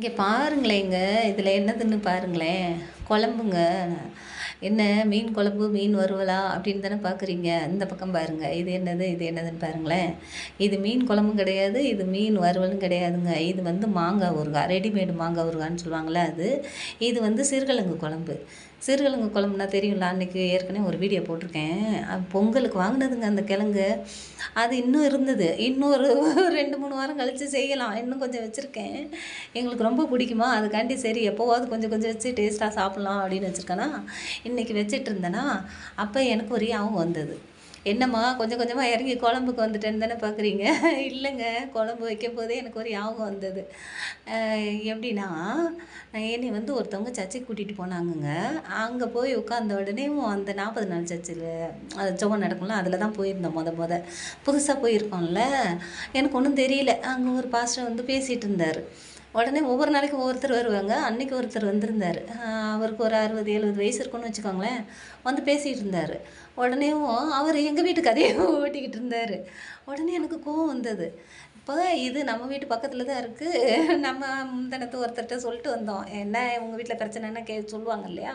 இங்கே பாருங்களேங்க, இதில என்னதுன்னு பாருங்களேன். குழம்புங்க. என்ன மீன் குழம்பு, மீன் வறுவலா அப்படின்னு தானே பார்க்குறீங்க. இந்த பக்கம் பாருங்க. இது என்னது, இது என்னதுன்னு பாருங்களேன். இது மீன் குழம்பும் கிடையாது, இது மீன் வறுவலும் கிடையாதுங்க. இது வந்து மாங்காய் ஊறுகாய், ரெடிமேடு மாங்காய் ஊறுகான்னு சொல்லுவாங்கள்ல அது. இது வந்து சிறுகிழங்கு குழம்பு. சிறுகிழங்கு குழம்புனா தெரியும்ல, அன்றைக்கி ஏற்கனவே ஒரு வீடியோ போட்டிருக்கேன். பொங்கலுக்கு வாங்கினதுங்க அந்த கிழங்கு. அது இன்னும் இருந்தது. இன்னொரு 2, 3 வாரம் கழித்து செய்யலாம். இன்னும் கொஞ்சம் வச்சுருக்கேன். எங்களுக்கு ரொம்ப பிடிக்குமா, அதுக்காண்டி சரி எப்போவாவது கொஞ்சம் கொஞ்சம் வச்சு டேஸ்ட்டாக சாப்பிட்லாம் அப்படின்னு வச்சுருக்கேனா, இன்றைக்கி வச்சுட்டு இருந்தேனா, அப்போ எனக்கு ஒரு ஞாபகம் வந்தது. என்னம்மா கொஞ்சம் கொஞ்சமாக இறங்கி குழம்புக்கு வந்துட்டேன்னு தானே பார்க்குறீங்க. இல்லைங்க, குழம்பு வைக்கும்போதே எனக்கு ஒரு ஞாபகம் வந்தது. எப்படின்னா, என்னை வந்து ஒருத்தவங்க சர்ச்சுக்கு கூட்டிகிட்டு போனாங்கங்க. அங்கே போய் உட்காந்த உடனேவும் அந்த 40 நாள் சர்ச்சில் ஜெபம் நடக்கும்ல, அதில் தான் போயிருந்தோம் புதுசாக போயிருக்கோம்ல. எனக்கு ஒன்றும் தெரியல. அங்கே ஒரு பாஸ்டர் வந்து பேசிகிட்டு இருந்தார். உடனே ஒவ்வொரு நாளைக்கும் ஒவ்வொருத்தர் வருவாங்க. அன்னைக்கு ஒருத்தர் வந்திருந்தாரு. அவருக்கு ஒரு 60, 70 வயசு இருக்கும்னு வச்சுக்கோங்களேன். வந்து பேசிகிட்டு இருந்தாரு. உடனேவும் அவர் எங்கள் வீட்டு கதைய ஓட்டிக்கிட்டு இருந்தார். உடனே எனக்கு கோவம் வந்தது. இப்போ இது நம்ம வீட்டு பக்கத்தில் தான் இருக்குது. நம்ம முந்தானத்து ஒருத்தர்கிட்ட சொல்லிட்டு வந்தோம். என்ன உங்கள் வீட்டில் பிரச்சனைன்னா சொல்லுவாங்க இல்லையா?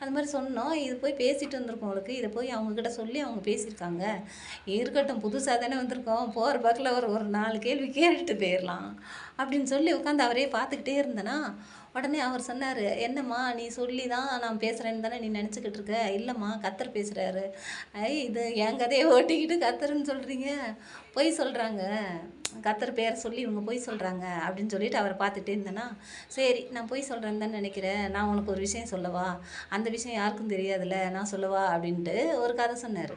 அது மாதிரி சொன்னோம். இது போய் பேசிட்டு வந்திருக்கோம் அவளுக்கு. இதை போய் அவங்கக்கிட்ட சொல்லி அவங்க பேசியிருக்காங்க. இருக்கட்டும், புதுசாக தானே வந்திருக்கோம். போகிற பக்கத்தில் ஒரு 4 கேள்வி கேட்டுட்டு போயிடலாம் அப்படின்னு சொல்லி உட்காந்து அவரே பார்த்துக்கிட்டே இருந்தேனா, உடனே அவர் சொன்னார், என்னம்மா நீ சொல்லி தான் நான் பேசுகிறேன்னு தானே நீ நினச்சிக்கிட்டு இருக்க. இல்லைம்மா, கத்தர் பேசுகிறாரு. இது என் கதையை ஓட்டிக்கிட்டு கத்தருன்னு சொல்கிறீங்க. பொய் சொல்கிறாங்க. கத்தர் பேர் சொல்லி இவங்க பொய் சொல்கிறாங்க அப்படின்னு சொல்லிட்டு அவரை பார்த்துட்டே இருந்தேனா, சரி நான் பொய் சொல்கிறேன்னு தான் நினைக்கிறேன். நான் உனக்கு ஒரு விஷயம் சொல்லவா? அந்த விஷயம் யாருக்கும் தெரியாதுல்ல, நான் சொல்லவா அப்படின்ட்டு ஒரு கதை சொன்னார்.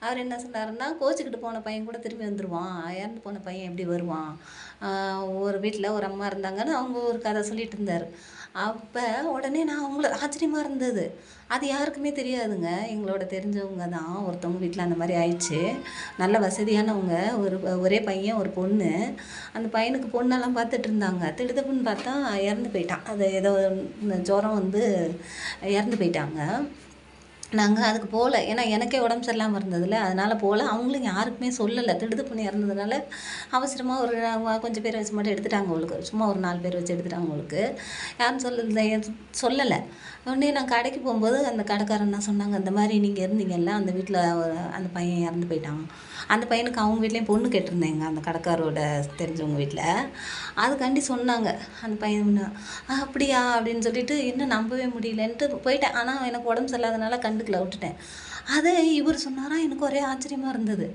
அவர் என்ன சொன்னாருன்னா, கோச்சிக்கிட்டு போன பையன் கூட திரும்பி வந்துடுவான். இறந்து போன பையன் எப்படி வருவான்? ஒரு வீட்டில் ஒரு அம்மா இருந்தாங்கன்னு அவங்க ஒரு கதை சொல்லிட்டு இருந்தார். அப்போ உடனே நான் அவங்கள ஆச்சரியமாக இருந்தது. அது யாருக்குமே தெரியாதுங்க. எங்களோட தெரிஞ்சவங்க தான். ஒருத்தவங்க வீட்டில் அந்த மாதிரி ஆயிடுச்சு. நல்ல வசதியானவங்க. ஒரே பையன், ஒரு பொண்ணு. அந்த பையனுக்கு பொண்ணெல்லாம் பார்த்துட்டு இருந்தாங்க. திடுதப்புன்னு பார்த்தா இறந்து போயிட்டான். அது ஏதோ ஜுரம் வந்து இறந்து போயிட்டாங்க. நாங்கள் அதுக்கு போகல. ஏன்னா எனக்கே உடம்பு சரியில்லாமல் இருந்ததில்ல, அதனால் போகல. அவங்களும் யாருக்குமே சொல்லலை. திடுதிப்புன்னு இறந்ததுனால அவசரமாக ஒரு கொஞ்சம் பேர் வச்சு மட்டும் எடுத்துட்டாங்க அவளுக்கு. சும்மா ஒரு 4 பேர் வச்சு எடுத்துட்டாங்க அவளுக்கு. யாரும் சொல்லலை. உடனே நான் கடைக்கு போகும்போது அந்த கடைக்காரன் தான் சொன்னாங்க, இந்த மாதிரி நீங்கள் இருந்தீங்கல்ல, அந்த வீட்டில் அந்த பையன் இறந்து போயிட்டான். அந்த பையனுக்கு அவங்க வீட்லேயும் பொண்ணு கேட்டிருந்தேங்க, அந்த கடைக்காரோட தெரிஞ்சவங்க வீட்டில். அதுக்காண்டி சொன்னாங்க. அந்த பையன் அப்படியா அப்படின்னு சொல்லிட்டு இன்னும் நம்பவே முடியலன்ட்டு போயிட்டேன். ஆனால் எனக்கு உடம்பு சரியில்லாதனால கண்டுக்கல, விட்டுட்டேன். அதை இவர் சொன்னாரா, எனக்கு ஒரே ஆச்சரியமாக இருந்தது.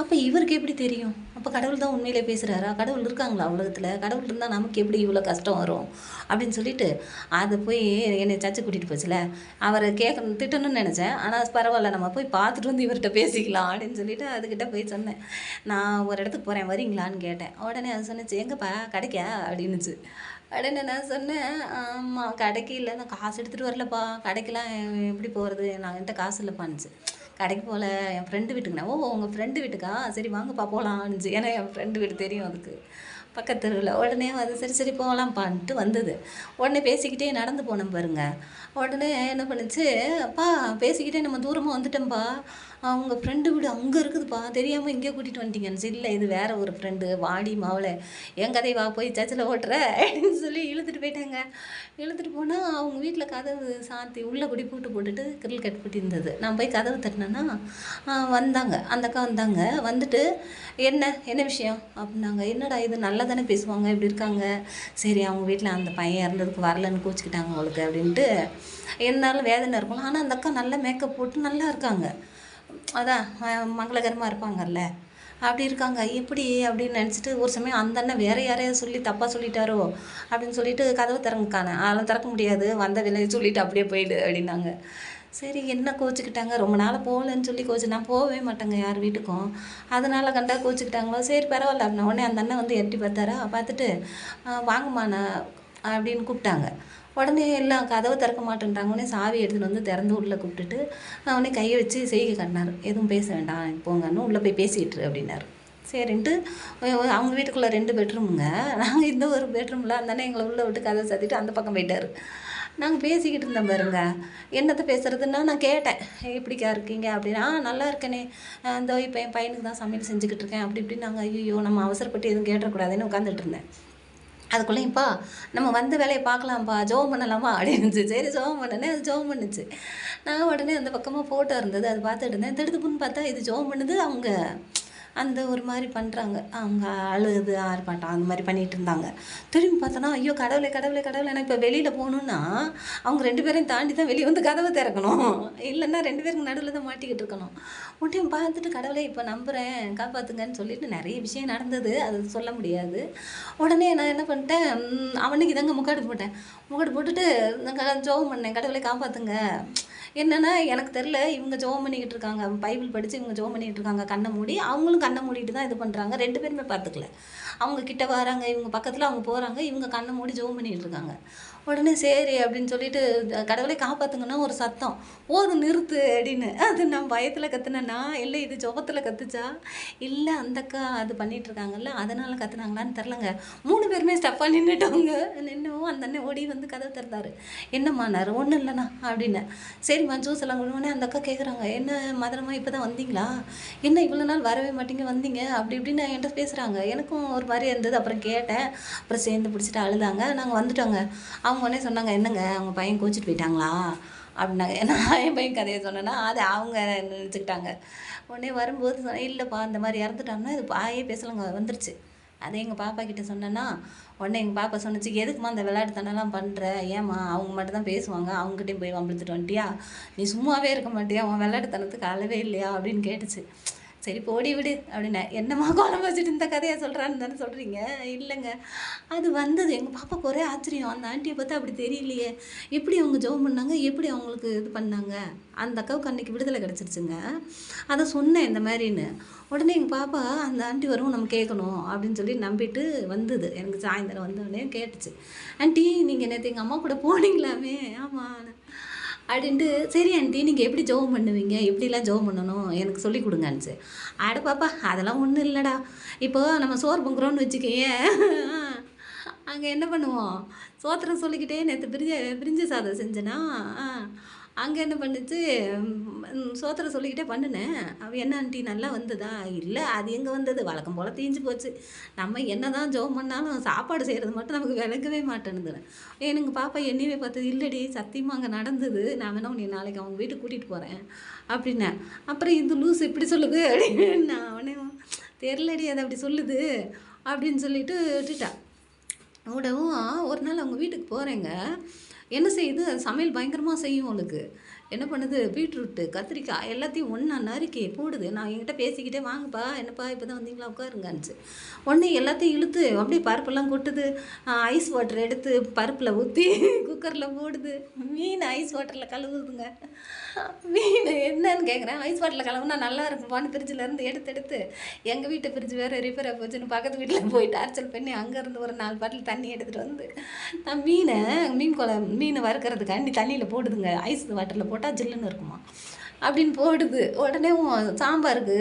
அப்போ இவருக்கு எப்படி தெரியும்? அப்போ கடவுள் தான் உண்மையிலே பேசுகிறாரா? கடவுள் இருக்காங்களா உலகத்தில்? கடவுள் இருந்தால் நமக்கு எப்படி இவ்வளோ கஷ்டம் வரும் அப்படின்னு சொல்லிட்டு அதை போய் என்னை சர்ச்சுக்கு கூட்டிகிட்டு போச்சுல, அவரை திட்டணும்னு நினச்சேன். ஆனால் பரவாயில்ல, நம்ம போய் பார்த்துட்டு வந்து இவர்கிட்ட பேசிக்கலாம் அப்படின்னு சொல்லிட்டு அதுக்கிட்ட போய் சொன்னேன். நான் ஒரு இடத்துக்கு போகிறேன், வரீங்களான்னு கேட்டேன். உடனே அது சொன்னிச்சு, எங்கப்பா கடைக்கா அப்படின்னுச்சு. உடனே நான் சொன்னேன், ஆமாம் கடைக்கு இல்லை, நான் காசு எடுத்துகிட்டு வரலப்பா, கடைக்கெல்லாம் எப்படி போகிறது, நான் என்கிட்ட காசு இல்லைப்பான்னுச்சு. கடைக்கு போகல, என் ஃப்ரெண்டு வீட்டுக்குண்ணா. ஓ உங்கள் ஃப்ரெண்டு வீட்டுக்கா, சரி வாங்கப்பா போகலான்னுச்சு. ஏன்னா என் ஃப்ரெண்டு வீடு தெரியும் அதுக்கு, பக்கத்து தெருவில். உடனே அது சரி சரி போகலாம்ப்பான்ட்டு வந்தது. உடனே பேசிக்கிட்டே நடந்து போனோம் பாருங்க. உடனே என்ன பண்ணுச்சு, அப்பா பேசிக்கிட்டே நம்ம தூரமாக வந்துட்டோம்ப்பா, அவங்க ஃப்ரெண்டு வீடு அங்கே இருக்குதுப்பா, தெரியாமல் இங்கே கூட்டிகிட்டு வந்துட்டீங்கன்னு. இல்லை இது வேறு ஒரு ஃப்ரெண்டு, வாடி மாவளை, என் கதை வா போய் சர்ச்சில் ஓட்டுற அப்படின்னு சொல்லி இழுத்துட்டு போயிட்டாங்க. இழுத்துட்டு போனால் அவங்க வீட்டில் கதவு சாத்தி உள்ளே கூடி பூட்டு போட்டுட்டு கிரில் கட் பூட்டி இருந்தது. நான் போய் கதவு தட்டினேன்னா வந்தாங்க, அந்த அக்கா வந்தாங்க. வந்துட்டு என்ன என்ன விஷயம் அப்படின்னாங்க. என்னடா இது, நல்லா தானே பேசுவாங்க, இப்படி இருக்காங்க. சரி அவங்க வீட்டில் அந்த பையன் இறந்ததுக்கு வரலன்னு கோச்சிக்கிட்டாங்க அவங்களுக்கு அப்படின்ட்டு. இருந்தாலும் வேதனை இருக்கும். ஆனால் அந்த அக்கா நல்லா மேக்கப் போட்டு நல்லா இருக்காங்க. அதான் மங்களகரமாக இருப்பாங்கல்ல, அப்படி இருக்காங்க. எப்படி அப்படின்னு நினச்சிட்டு ஒரு சமயம் அந்த அண்ணன் வேறு யாரையாவது சொல்லி தப்பாக சொல்லிட்டாரோ அப்படின்னு சொல்லிட்டு கதவை திறந்துக்கானே. அதெல்லாம் திறக்க முடியாது, வந்த வேலையை சொல்லிவிட்டு அப்படியே போயிடு அப்படின்னாங்க. சரி என்ன கோச்சிக்கிட்டாங்க, ரொம்ப நாள் போகலன்னு சொல்லி நான் போகவே மாட்டேங்க யார் வீட்டுக்கும். அதனால் கண்டா கோச்சிக்கிட்டாங்களோ, சரி பரவாயில்ல அப்படின்னா. உடனே அந்த அண்ணன் வந்து எட்டி பார்த்தாரா, பார்த்துட்டு வாங்கம்மா நான் அப்படின்னு கூப்பிட்டாங்க. உடனே எல்லாம் கதவை திறக்க மாட்டேன்ட்டாங்க. உடனே சாவி எடுத்துகிட்டு வந்து திறந்து உள்ளே கூப்பிட்டுட்டு உடனே கையை வச்சு செய்கை காட்டினார். எதுவும் பேச வேண்டாம் போங்கன்னு, உள்ளே போய் பேசிகிட்டு அப்படின்னாரு. சரின்ட்டு அவங்க வீட்டுக்குள்ளே 2 பெட்ரூமுங்க. நாங்கள் இந்த ஒரு பெட்ரூமில் அந்தானே எங்களை உள்ளே விட்டு கதவை சாத்திட்டு அந்த பக்கம் போயிட்டார். நாங்கள் பேசிக்கிட்டு இருந்தோம் பாருங்க. என்னத்தை பேசுகிறதுன்னா நான் கேட்டேன், எப்படிக்கா இருக்கீங்க அப்படின்னா, நல்லா இருக்கேனே, இந்த இப்போ என் பையனுக்கு தான் சமையல் செஞ்சுக்கிட்டு இருக்கேன் அப்படி இப்படின்னு. நாங்கள் ஐயோ நம்ம அவசரப்பட்டு எதுவும் கேட்டக்கூடாதுன்னு உட்காந்துட்டு இருந்தேன். அதுக்குள்ளேயும்ப்பா நம்ம வந்த வேலையை பார்க்கலாம்ப்பா, ஜெபம் பண்ணலாமா அப்படின்னுச்சு. சரி ஜெபம் பண்ணேனே, அது ஜெபம் பண்ணுச்சு. நான் உடனே அந்த பக்கமாக ஃபோட்டோ இருந்தது, அது பார்த்துட்டு இருந்தேன். திடுதிப்புன்னு பார்த்தா இது ஜெபம் பண்ணுது, அவங்க அந்த ஒரு மாதிரி பண்ணுறாங்க. அவங்க அழுது ஆர்ப்பாட்டம் அந்த மாதிரி பண்ணிகிட்டு இருந்தாங்க. திரும்பி பார்த்தோன்னா, ஐயோ கடவுளே கடவுளே கடவுளே! நான் இப்போ வெளியில் போகணுன்னா அவங்க 2 பேரையும் தாண்டி தான் வெளியே வந்து கதவை திறக்கணும். இல்லைன்னா 2 பேருக்கு நடுவில் தான் மாட்டிக்கிட்டு இருக்கணும். உடனே பார்த்துட்டு கடவுளே இப்போ நம்புகிறேன் காப்பாற்றுங்கன்னு சொல்லிட்டு நிறைய விஷயம் நடந்தது. அது சொல்ல முடியாது. உடனே நான் என்ன பண்ணிட்டேன், அவனுக்கு இதாங்க முக்காடு போட்டேன். முக்காடு போட்டுட்டு நான் ஜெபம் பண்ணேன், கடவுளே காப்பாற்றுங்க. என்னன்னா எனக்கு தெரில, இவங்க ஜெபம் பண்ணிக்கிட்டு இருக்காங்க. பைபிள் படித்து இவங்க ஜெபம் பண்ணிக்கிட்டு இருக்காங்க கண்ணை மூடி. அவங்களும் கண்ணை மூடிட்டு தான் இது பண்ணுறாங்க. 2 பேருமே பார்த்துக்கல. அவங்க கிட்ட வராங்க, இவங்க பக்கத்தில் அவங்க போகிறாங்க, இவங்க கண்ணை மூடி ஜெபம் பண்ணிக்கிட்டு இருக்காங்க. உடனே சரி அப்படின்னு சொல்லிட்டு கடவுளே காப்பாற்றுங்கன்னா ஒரு சத்தம், போதும் நிறுத்து அப்படின்னு. அது நான் பயத்தில் கத்துனேன்னா, இல்லை இது ஜெபத்தில் கத்துச்சா, இல்லை அந்த அக்கா அது பண்ணிட்டு இருக்காங்கல்ல அதனால கத்துனாங்களான்னு தெரிலங்க. 3 பேருமே ஸ்டெப்பாக நின்றுட்டவங்க. நின்னவும் அந்த அண்ணன் ஓடி வந்து கதவை திறந்தாரு. என்னம்மானாரு, ஒன்றும் இல்லைண்ணா அப்படின்னு. சரிம்மா ஜூஸ் எல்லாம் கொடுங்கன்னே அந்த அக்கா கேட்குறாங்க, என்ன மதுரமா இப்போ தான் வந்தீங்களா, என்ன இவ்வளோ நாள் வரவே மாட்டீங்க வந்தீங்க அப்படி இப்படின்னு என்கிட்ட பேசுகிறாங்க. எனக்கும் ஒரு மாதிரி இருந்தது. அப்புறம் கேட்டேன், அப்புறம் சேர்ந்து பிடிச்சிட்டு அழுதாங்க. நாங்கள் வந்துட்டோங்க. அவங்க உடனே சொன்னாங்க, என்னங்க அவங்க பையன் கோச்சிட்டு போயிட்டாங்களா அப்படின்னாங்க. நான் என் பையன் கதையை சொன்னேன்னா அதை அவங்க நினச்சிக்கிட்டாங்க. உடனே வரும்போது சொன்னேன், இல்லைப்பா இந்த மாதிரி இறந்துட்டாங்கன்னா இது பாயே பேசலைங்க வந்துருச்சு. அதே எங்கள் பாப்பா கிட்ட சொன்னேன்னா, உடனே எங்கள் பாப்பா சொன்னிச்சு, எதுக்குமா அந்த விளையாட்டுத்தனம்லாம் பண்ணுற, ஏம்மா அவங்க மட்டும் தான் பேசுவாங்க, அவங்ககிட்டையும் போய் வம்பிழுத்துட்டு வந்துட்டியா, நீ சும்மாவே இருக்க மாட்டியா, உன் விளையாட்டுத்தனத்துக்கு அளவே இல்லையா அப்படின்னு கேட்டுச்சு. சரி போடி விடு அப்படின்னேன். என்னம்மா குழம்பு வச்சுட்டு இந்த கதையை சொல்கிறான்னு தானே சொல்கிறீங்க. இல்லைங்க, அது வந்தது. எங்கள் பாப்பாவுக்கு ஒரே ஆச்சரியம், அந்த ஆண்டியை பார்த்தா அப்படி தெரியலையே, எப்படி அவங்க ஜெபம் பண்ணாங்க, எப்படி அவங்களுக்கு இது பண்ணாங்க. அந்த அக்காவுக்கு அன்றைக்கி விடுதலை கிடச்சிருச்சுங்க. அதை சொன்னேன் இந்த மாதிரின்னு. உடனே எங்கள் பாப்பா அந்த ஆண்டி வரும் நம்ம கேட்கணும் அப்படின்னு சொல்லி நம்பிட்டு வந்தது. எனக்கு சாயந்தரம் வந்தோடனே கேட்டுச்சு, ஆண்டி நீங்கள் நேற்று எங்கள் அம்மா கூட போனீங்களாமே. ஆமாம் அப்படின்ட்டு, சரி ஆண்டி நீங்கள் எப்படி ஜெபம் பண்ணுவீங்க, எப்படிலாம் ஜெபம் பண்ணணும் எனக்கு சொல்லி கொடுங்கன்னுச்சு. அட பாப்பா அதெல்லாம் ஒன்றும் இல்லைடா, இப்போ நம்ம சோறு பொங்குறோன்னு வச்சுக்கேன், அங்கே என்ன பண்ணுவோம், சோத்திரம் சொல்லிக்கிட்டே நேற்று பிரிஞ்ச சாதம் செஞ்சேன்னா, அங்கே என்ன பண்ணுச்சு, சோத்திரம் சொல்லிக்கிட்டே பண்ணினேன். அவள் என்ன ஆண்டி நல்லா வந்ததா, இல்லை அது எங்கே வந்தது வழக்கம் போல் தீஞ்சு போச்சு. நம்ம என்ன தான் ஜெபம் பண்ணாலும் சாப்பாடு செய்கிறது மட்டும் நமக்கு விளங்கவே மாட்டேனுதுன்னு. எனக்கு பாப்பா என்னையவே பார்த்தது, இல்லடி சத்தியமாக அங்கே நடந்தது, நான் வேணா உன்னை நாளைக்கு அவங்க வீட்டுக்கு கூட்டிகிட்டு போகிறேன் அப்படின்னேன். அப்புறம் இந்த லூஸ் இப்படி சொல்லுது அப்படின்னு நான் அவனே தெரிலடி அது அப்படி சொல்லுது அப்படின்னு சொல்லிட்டு விட்டுட்டா. விடவும் ஒரு நாள் அவங்க வீட்டுக்கு போகிறேங்க, என்ன செய்யுது, சமையல் பயங்கரமாக செய்யும் அவளுக்கு. என்ன பண்ணுது, பீட்ரூட்டு கத்திரிக்காய் எல்லாத்தையும் ஒன்றா நறுக்கி போடுது. நான் என்கிட்ட பேசிக்கிட்டே, வாங்கப்பா என்னப்பா இப்போ தான் வந்தீங்களா உட்காருங்கன்னுச்சு. உடனே எல்லாத்தையும் இழுத்து அப்படியே பருப்பெல்லாம் கொட்டுது. ஐஸ் வாட்டர் எடுத்து பருப்பில் ஊற்றி குக்கரில் போடுது. மீன் ஐஸ் வாட்டரில் கழுவுதுங்க. மீன் என்னன்னு கேட்குறேன், ஐஸ் வாட்டரில் கழுவுனா நல்லா இருக்கும்பான்னு ஃப்ரிட்ஜிலேருந்து எடுத்து எங்கள் வீட்டு ஃப்ரிட்ஜ் வேறு ரிப்பேராக போச்சுன்னு பக்கத்து வீட்டில் போய் டார்ச்சல் பண்ணி அங்கேருந்து ஒரு 4 பாட்டில் தண்ணி எடுத்துகிட்டு வந்து நான் மீனை வறுக்கிறதுக்காண்டி தண்ணியில் போடுதுங்க. ஐஸ் வாட்டரில் போட்டால் ஜில்லுன்னு இருக்குமா அப்படின்னு போடுது. உடனே சாம்பாருக்கு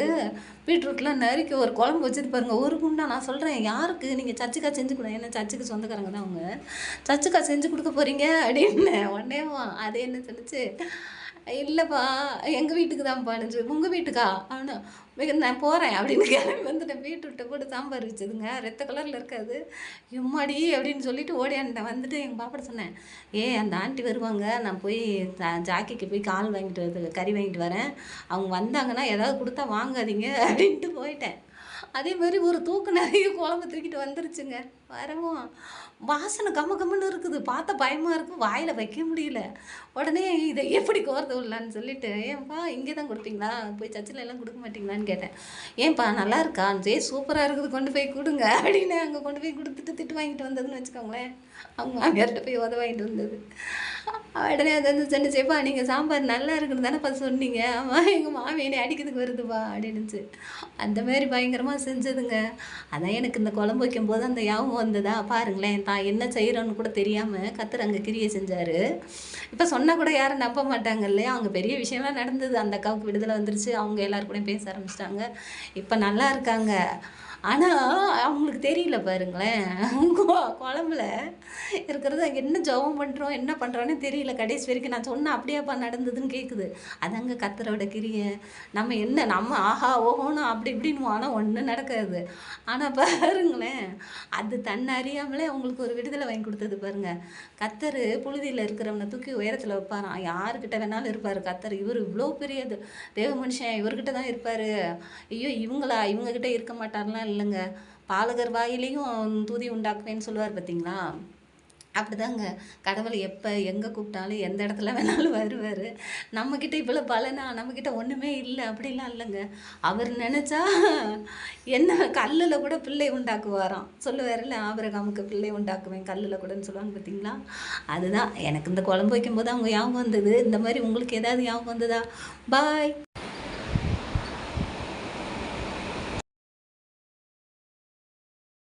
பீட்ரூட்லாம் நறுக்கி ஒரு குழம்பு வச்சுட்டு பாருங்கள், ஒரு குண்டா. நான் சொல்கிறேன், யாருக்கு நீங்கள் சச்சுக்காய் செஞ்சு கொடுங்க, ஏன்னா சச்சுக்கு சொந்தக்காரங்க தான் அவங்க, சச்சுக்காய் செஞ்சு கொடுக்க போகிறீங்க அப்படின்னு. உடனே அது என்ன சொல்லிச்சு, இல்லைப்பா எங்கள் வீட்டுக்கு தான்ப்பானுச்சு. உங்கள் வீட்டுக்கா ஆனால் நான் போகிறேன் அப்படின்னு கிளம்பி வந்துட்டேன். பீட்ரூட்டை போட்டு சாம்பார் வச்சுதுங்க, ரத்த கலரில் இருக்காது. எம்மாடி அப்படின்னு சொல்லிட்டு ஓடியான்ட்டேன். வந்துட்டு எங்கள் பாப்பாட்ட சொன்னேன், அந்த ஆண்டி வருவாங்க, நான் போய் ஜாக்கிக்கு போய் கால் வாங்கிட்டு கறி வாங்கிட்டு வரேன், அவங்க வந்தாங்கன்னா ஏதாவது கொடுத்தா வாங்காதீங்க அப்படின்ட்டு போயிட்டேன். அதே மாதிரி ஒரு தூக்கு நிறைய குழம்பு தூக்கிட்டு வந்துருச்சுங்க. வரவும் வாசனை கம்மன்னு இருக்குது, பார்த்தா பயமாக இருக்குது, வாயில் வைக்க முடியல. உடனே இதை எப்படி கோர்த்து விடலான்னு சொல்லிட்டு, ஏன்ப்பா இங்கே தான் கொடுப்பீங்களா, போய் சர்ச்சில் எல்லாம் கொடுக்க மாட்டிங்களான்னு கேட்டேன். ஏன்ப்பா நல்லா இருக்கா, சூப்பராக இருக்குது, கொண்டு போய் கொடுங்க அப்படின்னு. அங்கே கொண்டு போய் கொடுத்துட்டு திட்டு வாங்கிட்டு வந்ததுன்னு வச்சுக்கோங்களேன். அவங்க மாமியார்கிட்ட போய் வாங்கிட்டு வந்தது. உடனே அது வந்து சொன்னிச்சேப்பா, நீங்கள் சாம்பார் நல்லா இருக்குன்னு தானேப்பா சொன்னீங்க. ஆமாம் எங்கள் மாமி என்னை அடிக்கிறதுக்கு வருதுப்பா அப்படின்னுச்சு. அந்த மாதிரி பயங்கரமாக செஞ்சதுங்க. அதான் எனக்கு இந்த குழம்பு வைக்கும்போது அந்த யாவும் வந்ததா பாருங்களேன். தான் என்ன செய்கிறோன்னு கூட தெரியாமல் கத்தர் அங்கே கிரியை செஞ்சார். இப்போ சொன்னால் கூட யாரும் நம்ப மாட்டாங்க இல்லையா. அவங்க பெரிய விஷயம்லாம் நடந்தது. அந்த அக்காவுக்கு விடுதலை வந்துருச்சு, அவங்க எல்லாருக்கூடையும் பேச ஆரம்பிச்சிட்டாங்க, இப்போ நல்லா இருக்காங்க. ஆனா, அவங்களுக்கு தெரியல பாருங்களேன். குழம்புல இருக்கிறது அங்க என்ன ஜெபம் பண்றோம், என்ன பண்றோன்னே தெரியல. கடைசி வரைக்கும் நான் சொன்னேன், "அப்படியாப்பா நடந்ததுன்னு?" கேட்குது. அதாங்க கர்த்தரோட கிரிய. நம்ம ஆஹா, ஓஹோன்னு அப்படி இப்படின்னுவோம். ஆனா ஒண்ணும் நடக்காது. ஆனா பாருங்களேன், அது தன்ன அறியாமலே அவங்களுக்கு ஒரு விடுதலை வாங்கி குடுத்தது பாருங்க. கர்த்தரு புழுதியில இருக்கிறவன தூக்கி உயரத்துல வைப்பாராம். யாருகிட்ட வேணாலும் இருப்பாரு கர்த்தர். இவரு இவ்ளோ பெரிய தேவ மனுஷன் இவர்கிட்ட தான் இருப்பாரு. ஐயோ! இவங்க கிட்ட இருக்க மாட்டார்லாம் இல்லங்க. பாலகர் வாயிலேயும் தூதி உண்டாக்குவேன்னு சொல்லுவார் பார்த்தீங்களா? அப்படிதாங்க. கடவுள் எப்ப, எங்க கூப்பிட்டாலும், எந்த இடத்துல வேணாலும் வருவாரு. நம்மகிட்ட இவ்வளோ பலனா, நம்மகிட்ட ஒண்ணுமே இல்ல அப்படிலாம் இல்லங்க. அவர் நெனச்சா என்ன கல்லுல கூட பிள்ளை உண்டாக்குவாராம். சொல்லுவாருல்ல, ஆபிரகாமுக்கு பிள்ளை உண்டாக்குவேன் கல்லுல கூடன்னு சொல்லுவாங்க பார்த்தீங்களா? அதுதான் எனக்கு இந்த குழம்பு வைக்கும்போது அவங்க ஞாபகம் வந்தது. இந்த மாரி உங்களுக்கு ஏதாவது ஞாபகம் வந்ததா? பாய்.